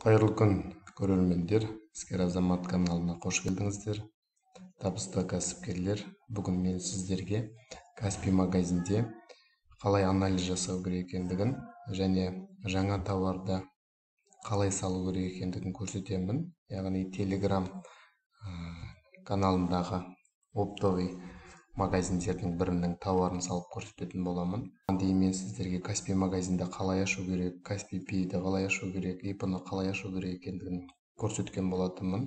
Қайырлы күн, көрермендер. Іскер азамат каналына қош келдіңіздер. Табысты кәсіпкерлер. Бүгін мен сіздерге Каспий магазинде қалай анализ жасау керек екендігін және жаңа тауарды қалай салу керек екендігін көрсетемін. Яғни Telegram каналындағы оптовый магазиндердің бірінің тауарын салып көрсететін боламын. Дейін мен сіздерге Каспий магазинді қалай ашу керек, Каспий Pay'ді қалай ашу керек, ИП-ны қалай ашу керек екендігін көрсеткен болатынмын.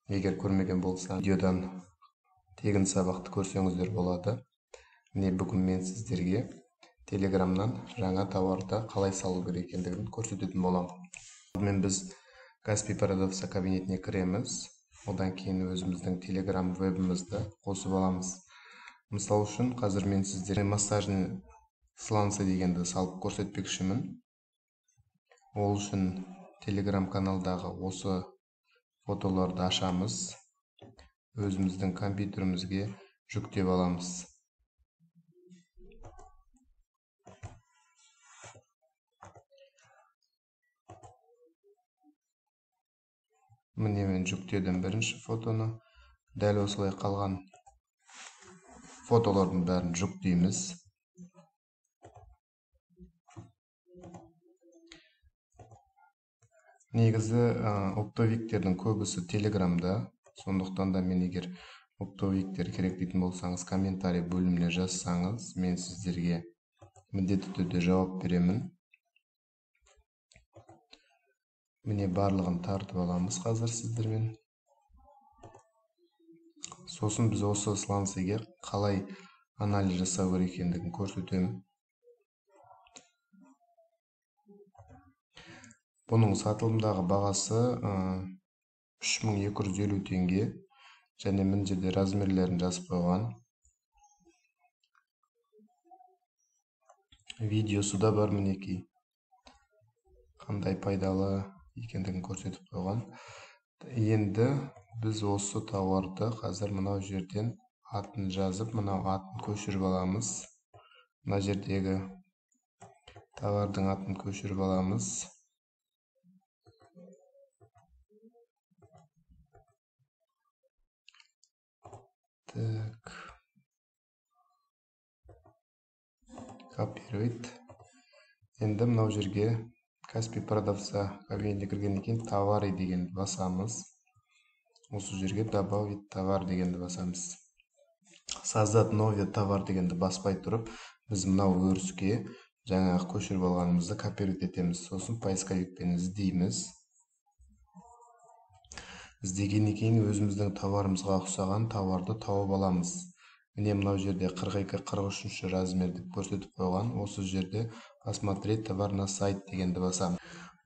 Егер көрмеген болса, видеодан тегін сабақты көрсеңіздер болады. Міне бүгін мен сіздерге Телеграмнан жаңа тауарды қалай салу керек екендігін көрсететін боламын. Мен біз Каспий продавца кабинетіне кіреміз. Одан кейін өзіміздің Telegram вебімізді қосып аламыз. Мысал үшін, қазір мен сіздерге массажный сланцы дегенді салып көрсетпекшімін. Ол үшін Telegram каналдағы осы фотоларды ашамыз. Өзіміздің компьютерімізге жүктеп аламыз. Міне мен жүктедім бірінші фотоны. Дәл осылай қалған фотолардың бәрін жүктейміз. Негізі оптовиктердің көбісі Телеграмда. Сондықтан да мен егер оптовиктер керек дейтін болсаңыз, комментарий бөліміне жазсаңыз, мен сіздерге міндетті түрде жауап беремін. Міне барлығын тартып аламыз қазір сіздермен. Сосын біз осы сланцеге қалай анализ жасау керек екендігін көрсетемін. Бұның сатылымдағы бағасы 3250 теңге және мына жерде размерлерін жазып қойған. Видеосы да бар мінекей. Қандай пайдалы екендігін көрсетіп қойған. Енді біз осы тауарды қазір мынау жерден атын жазып, мынау атын көшіріп аламыз. Мына жердегі товардың атын көшіріп аламыз. Так. Копировать. Енді мынау жерге Каспий продавца кабинетіне кіргеннен кейін товары дегенді басамыз. Осы жерге добавить товар дегенді басамыз. Создать новый товар дегенді баспай тұрып, біз мынау өріске жаңағы көшіріп алғанымызды копировать етеміз. Сосын поисковикпен іздейміз. Іздегеннен кейін өзіміздің товарымызға ұқсаған товарды тауып аламыз. Міне мынау жерде 42-43 размерді көрсетіп қойған. Осы жерде посмотреть товар на сайт дегенді басамыз.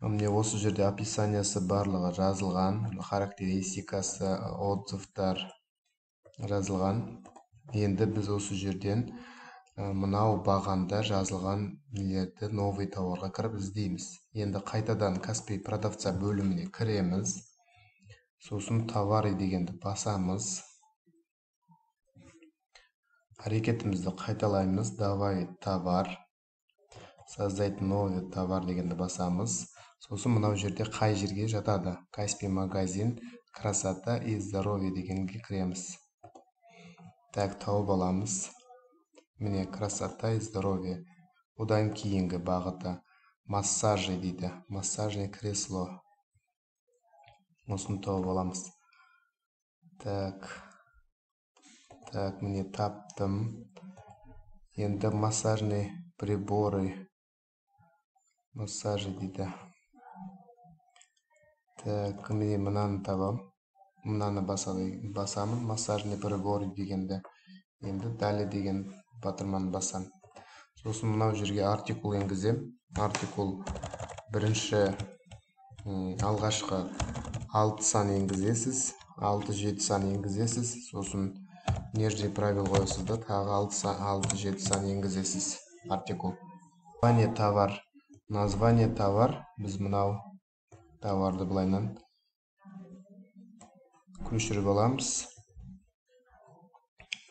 Міне осы жерде описаниясы барлығы жазылған, характеристикасы, отзывтар жазылған. Енді біз осы жерден мынау бағанда жазылған нелерді новый товарға кіріп іздейміз. Енді қайтадан Каспий продавца бөліміне кіреміз. Сосын товары дегенді басамыз. Әрекетімізді қайталаймыз. Добавить товар. Создать новый товар дегенді басамыз. Сосын мынау жерде қай жерге жатады. Каспий магазин, красота и здоровье дегенге кіреміз. Так, тауып аламыз. Міне красота и здоровье. Одан кейінгі бағыты массажи дейді. Массажный кресло. Осыны тауып аламыз. Так, міне таптым. Енді массажный приборы. Массажи дейді. Так, міне мынаны табам. Мынаны басамын. Массажный приборы дегенді. Енді дәлі деген батырманы басам. Сосын мынау жерге артикул енгізем. Артикул бірінші алғашқы 6 сан енгізесіз. 6-7 сан енгізесіз. Сосын нижний правил қойасыз да тағы 6-7 сан енгізесіз. Артикул. Название товар. Название товар. Біз мынау товарды былайнан көшіріп аламыз.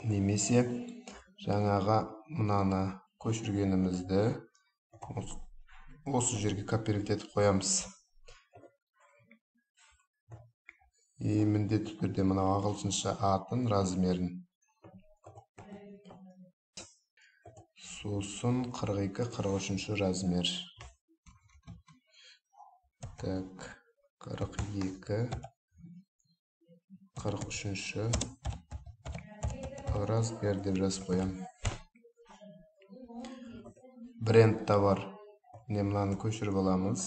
Немесе жаңаға мынаны көшіргенімізді осы жерге копировать етіп қоямыз. міндетті түрде мынау ағылшынша атын размерін. Сосын 42-43 размер. Так, 42-43 размер деп жазып қоямын. Бренд товар. Мынаны көшіріп аламыз.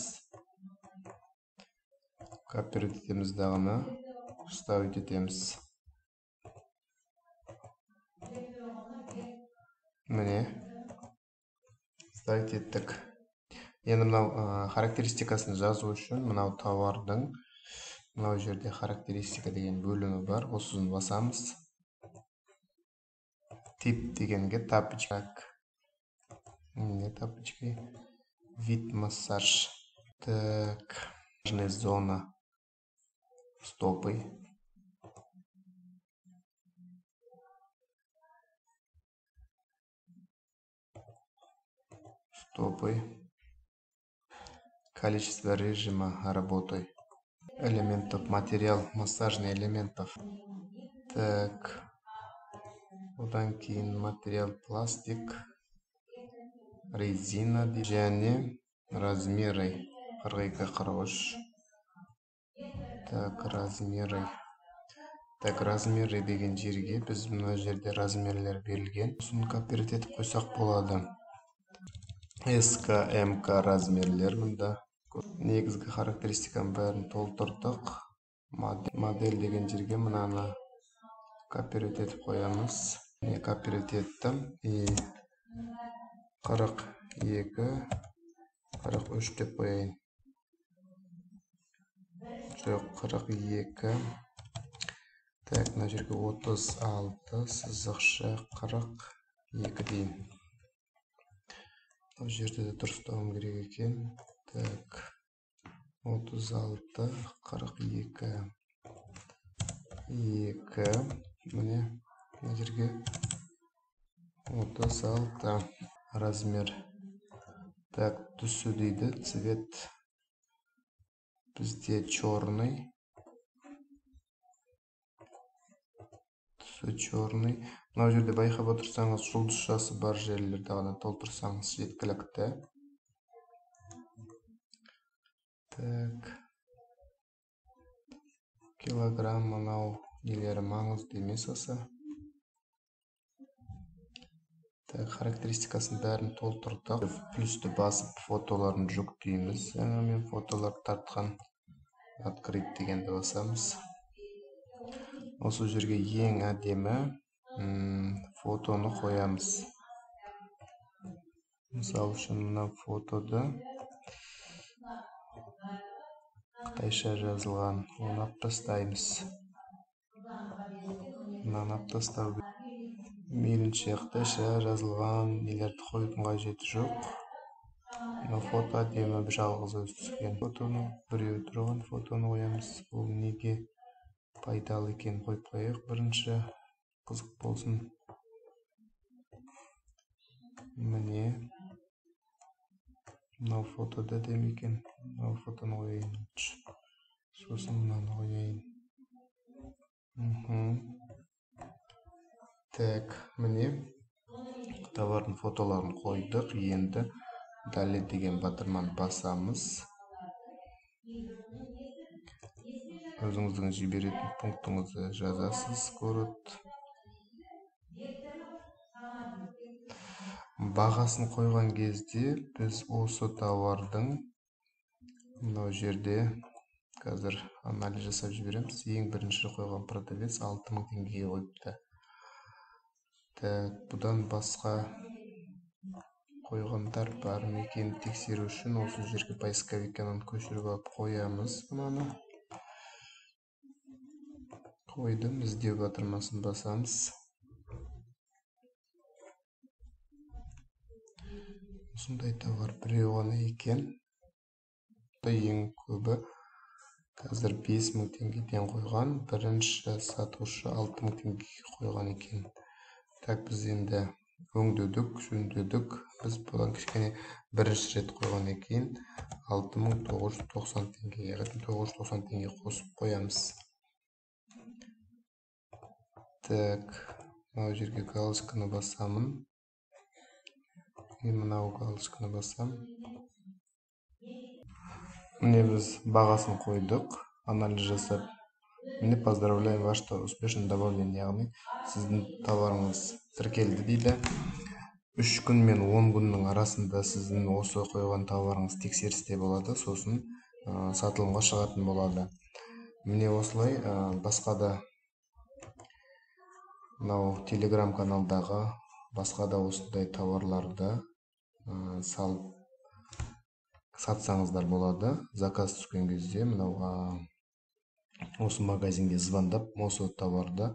Копировать етеміз дағыны. Вставить етеміз. Міне. Вставить еттік. Енді мынау характеристикасын жазу үшін мынау товардың мынау жерде характеристика деген бөлімі бар. Осыны басамыз. Тип дегенге тапочка. Не тапочки. Вид массаж. Так. Зона. Стопы. Стопы. Количество режима работы. Элементов. Материал. Массажный элементов. Так. Одан кейін материал пластик. Резина. Және размеры. 42-43. Так, размеры. Так, размеры деген жерге біз мына жерде размерлер берілген. Сосын копировать етіп қойсақ болады. СК, МК размерлер мұнда. Негізгі характеристиканың бәрін толтырдық. Модель деген жерге мынаны копировать етіп қоямыз. Копировать еттім. 42-43 деп қояйын. Жоқ, 42. Так, мына жерге 36 сызықша 42 дейін. Бұл жерде де дұрыстауым керек екен. Так, 36, 42. 2. Міне, мына жерге 36 размер. Так, түсі дейді, цвет. Бізде черный. Түсі черный. Мына жерде байқап отырсаңыз, жұлдызшасы бар жерлерді ғана толтырсаңыз жеткілікті. Так. Килограмм мынау нелері маңызды емес аса. Так, характеристикасын бәрін толтырдық. Плюсті басып фотоларын жүктейміз. Мен фотолар тартқан. Открыть дегенді басамыз. Осы жерге ең әдемі фотоны қоямыз. Мысалы үшін мына фотода қытайша жазылған. Оны алып тастаймыз. Мынаны алып тастау. Мейлінше қытайша жазылған нелерді қоюдың қажеті жоқ. Мына фото әдемі бір жалғыз өзі түскен. Фотоны біреу тұрған фотоны қоямыз. Бұл неге пайдалы екен қойып қояйық. Бірінші қызық болсын. Міне. Мынау фотода демекен. Мынау фотоны қояйын. Сосын мынаны қояйын. Так, міне. Товардың фотоларын қойдық. Енді далее деген батырманы басамыз. Өзіңіздің жіберетін пунктіңізді жазасыз. Көріп. Бағасын қойған кезде біз осы товардың мынау жерде қазір анализ жасап жібереміз. Ең бірінші қойған продавец 6000 теңгеге қойыпты. Так, бұдан басқа қойғандар бар ма екенін тексеру үшін осы жерге поисковиктен көшіріп алып қоямыз. Мынаны қойдым, іздеу батырмасын басамыз. Осындай товар біреу ғана екен. Ең көбі қазір 5000 теңгеден қойған. Бірінші сатушы 6000 теңгеге қойған екен. Так, біз енді өңдедік, жөндедік. Біз бұдан кішкене бірінші рет қойған екен. 6990 теңгеге қосып қоямыз. Так, мына жерге галочканы басамын. Мынау галочканы басам. Міне біз бағасын қойдық, анализ жасап. Міне поздравляем, ваш успешно добавлен, яғни сіздің товарыңыз тіркелді дейді. 3 күн мен 10 күннің арасында сіздің осы қойған товарыңыз тексерісте болады, сосын сатылымға шығатын болады. Міне осылай басқа да мынау телеграм каналдағы басқа да осындай товарларды салып сатсаңыздар болады. Заказ түскен кезде мынау осы магазинге звондап, осы товарды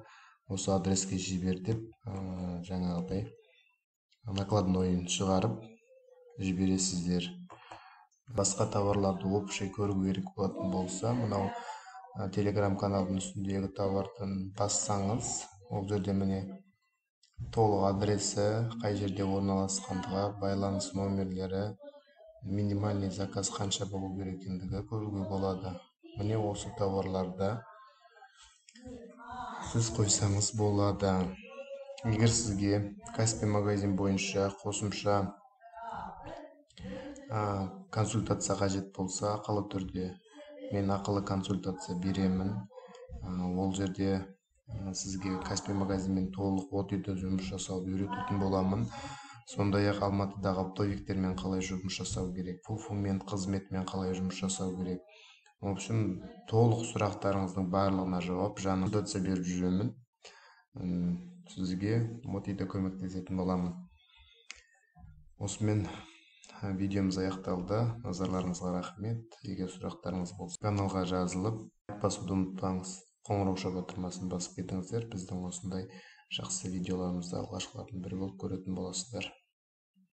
осы адреске жібер деп жаңағыдай накладнойын шығарып жібересіздер. Басқа товарларды общий көру керек болатын болса, мынау телеграм каналдың үстіндегі товардың бассаңыз, ол жерде міне толық адресі, қай жерде орналасқандығы, байланыс номерлері, минимальный заказ қанша болу керек екендігі көруге болады. Міне осы товарларды сіз қойсаңыз болады. Егер сізге Каспий магазин бойынша қосымша консультация қажет болса, ақылы түрде мен ақылы консультация беремін. Ол жерде сізге Каспий магазинмен толық OTD жұмыс жасауды үйрететін боламын. Сондай-ақ Алматыдағы оптовиктермен қалай жұмыс жасау керек, фуфумен қызметмен қалай жұмыс жасау керек. В общем, толық сұрақтарыңыздың барлығына жауап консультация беріп жүремін. Сізге OTD көмектесетін боламын. Осымен видеомыз аяқталды. Назарларыңызға рахмет. Егер сұрақтарыңыз болса, каналға жазылып, басуды ұмытпаңыз. Қоңырау батырмасын басып кетіңіздер. Біздің осындай жақсы видеоларымызды алғашқылардың бірі болып көретін боласыздар.